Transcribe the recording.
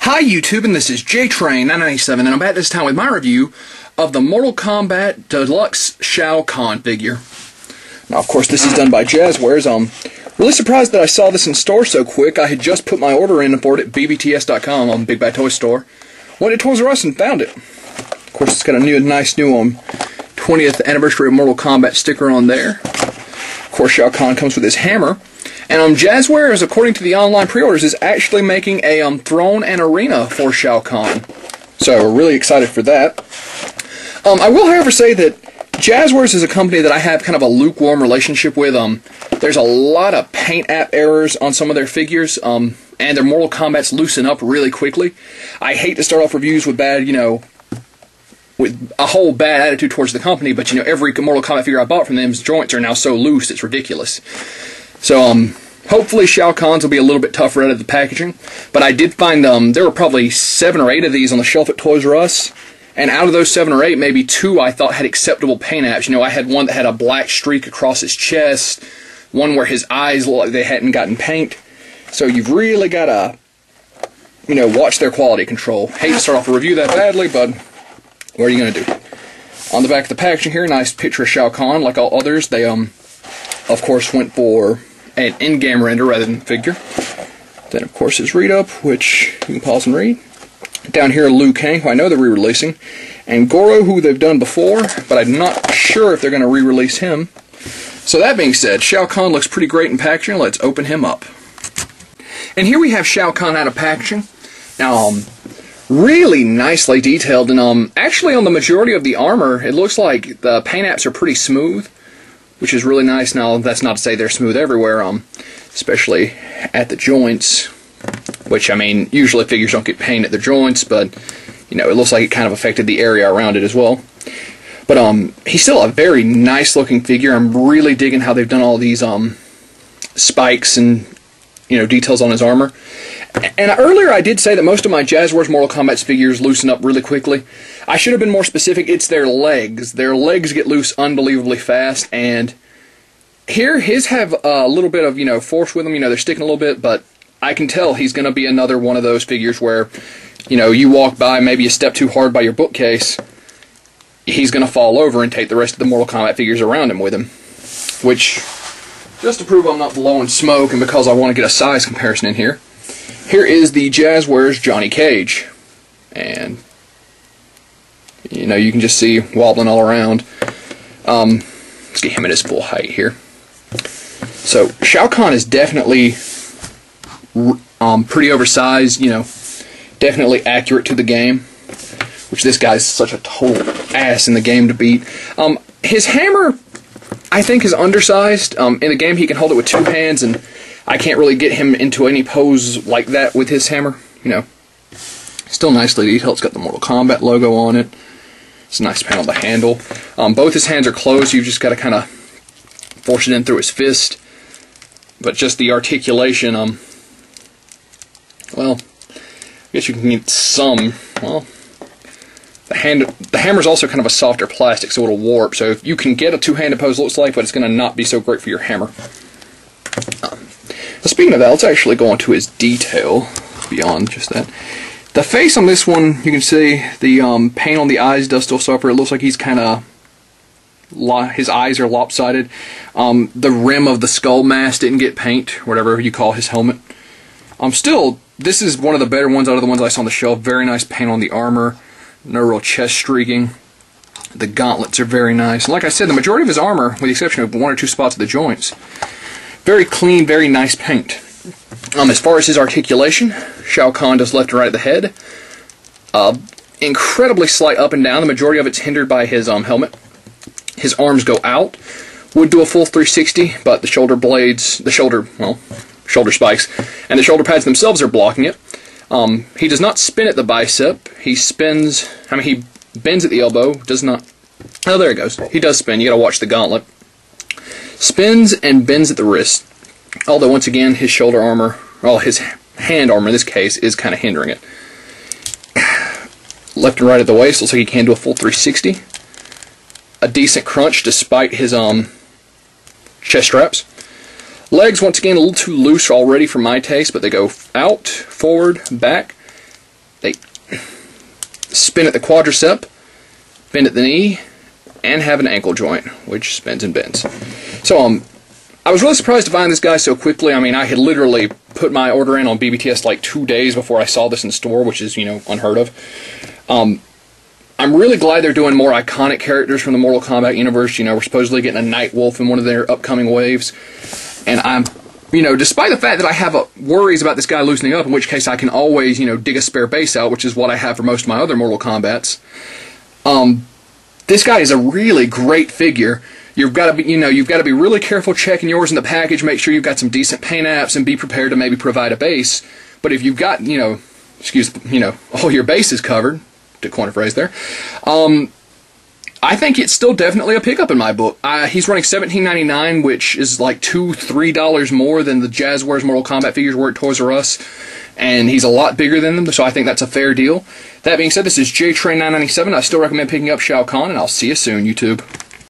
Hi YouTube, and this is JTrain997, and I'm back this time with my review of the Mortal Kombat Deluxe Shao Kahn figure. Now, of course, this is done by Jazzwares. Really surprised that I saw this in store so quick. I had just put my order in for it at bbts.com on Big Bad Toy Store. Went to Toys R Us and found it. Of course, it's got a nice new 20th anniversary of Mortal Kombat sticker on there. Of course, Shao Kahn comes with his hammer. And Jazzwares, according to the online pre-orders, is actually making a throne and arena for Shao Kahn. So we're really excited for that. I will, however, say that Jazzwares is a company that I have kind of a lukewarm relationship with. There's a lot of paint app errors on some of their figures, and their Mortal Kombats loosen up really quickly. I hate to start off reviews with bad, with a whole bad attitude towards the company, but every Mortal Kombat figure I bought from them's joints are now so loose it's ridiculous. So hopefully Shao Kahn's will be a little bit tougher out of the packaging, but I did find there were probably 7 or 8 of these on the shelf at Toys R Us, and out of those 7 or 8, maybe 2 I thought had acceptable paint apps. I had one that had a black streak across his chest, one where his eyes looked like they hadn't gotten paint. So you've really got to, watch their quality control. Hate to start off a review that badly, but what are you going to do? On the back of the packaging here, nice picture of Shao Kahn. Like all others, they, of course, went for an in-game render rather than figure. Then, of course, his read-up, which you can pause and read. Down here, Liu Kang, who I know they're re-releasing, and Goro, who they've done before, but I'm not sure if they're going to re-release him. So that being said, Shao Kahn looks pretty great in packaging. Let's open him up. And here we have Shao Kahn out of packaging. Now, really nicely detailed, and actually on the majority of the armor, it looks like the paint apps are pretty smooth, which is really nice. Now, that's not to say they're smooth everywhere, especially at the joints, which, usually figures don't get paint at the joints, but, it looks like it kind of affected the area around it as well. But, he's still a very nice-looking figure. I'm really digging how they've done all these, spikes and, details on his armor. And earlier I did say that most of my Jazzwares Mortal Kombat figures loosen up really quickly. I should have been more specific. It's their legs. Their legs get loose unbelievably fast, and here his have a little bit of, force with them. They're sticking a little bit, but I can tell he's going to be another one of those figures where, you walk by, maybe a step too hard by your bookcase, he's going to fall over and take the rest of the Mortal Kombat figures around him with him. Which, just to prove I'm not blowing smoke and because I want to get a size comparison in here, here is the Jazzwares Johnny Cage. And, you can just see wobbling all around. Let's get him at his full height here. So, Shao Kahn is definitely pretty oversized, definitely accurate to the game, which this guy's such a total ass in the game to beat. His hammer, I think, is undersized. In the game, he can hold it with 2 hands, and I can't really get him into any pose like that with his hammer. Still nicely detailed. It's got the Mortal Kombat logo on it. It's a nice paint on the handle. Both his hands are closed. You've just got to kind of force it in through his fist. But just the articulation, well, I guess you can get some, well, the hammer's also kind of a softer plastic, so it'll warp. So you can get a 2-handed pose, looks like, but it's going to not be so great for your hammer. Speaking of that, let's actually go on to his detail beyond just that. The face on this one, you can see the paint on the eyes does still suffer. It looks like he's kind of, his eyes are lopsided. The rim of the skull mask didn't get paint, whatever you call his helmet. Still, this is one of the better ones out of the ones I saw on the shelf. Very nice paint on the armor. No real chest streaking. The gauntlets are very nice. And like I said, the majority of his armor, with the exception of 1 or 2 spots at the joints, very clean, very nice paint. As far as his articulation, Shao Kahn does left and right of the head. Incredibly slight up and down. The majority of it's hindered by his helmet. His arms go out. Would do a full 360, but the shoulder blades, shoulder spikes, and the shoulder pads themselves are blocking it. He does not spin at the bicep. He spins, he bends at the elbow, does not, oh, there it goes. He does spin. You gotta watch the gauntlet. Spins and bends at the wrist. Although, once again, his shoulder armor, well, his hand armor in this case, is kind of hindering it. Left and right at the waist, looks like he can do a full 360. A decent crunch despite his chest straps. Legs, once again, a little too loose already for my taste, but they go out, forward, back. spin at the quadricep, bend at the knee, and have an ankle joint, which spins and bends. So, I was really surprised to find this guy so quickly. I mean, I had literally put my order in on BBTS like 2 days before I saw this in store, which is, you know, unheard of. I'm really glad they're doing more iconic characters from the Mortal Kombat universe. You know, we're supposedly getting a Night Wolf in one of their upcoming waves. And I'm, you know, despite the fact that I have worries about this guy loosening up, in which case I can always, you know, dig a spare base out, which is what I have for most of my other Mortal Kombats. This guy is a really great figure. You've got to be, you know, you've got to be really careful checking yours in the package, make sure you've got some decent paint apps, and be prepared to maybe provide a base. But if you've got, you know, all your bases covered, to coin a phrase there, I think it's still definitely a pickup in my book. He's running $17.99, which is like $2-3 more than the Jazzwares Mortal Kombat figures were at Toys R Us, and he's a lot bigger than them, so I think that's a fair deal. That being said, this is JTrain997. I still recommend picking up Shao Kahn, and I'll see you soon, YouTube.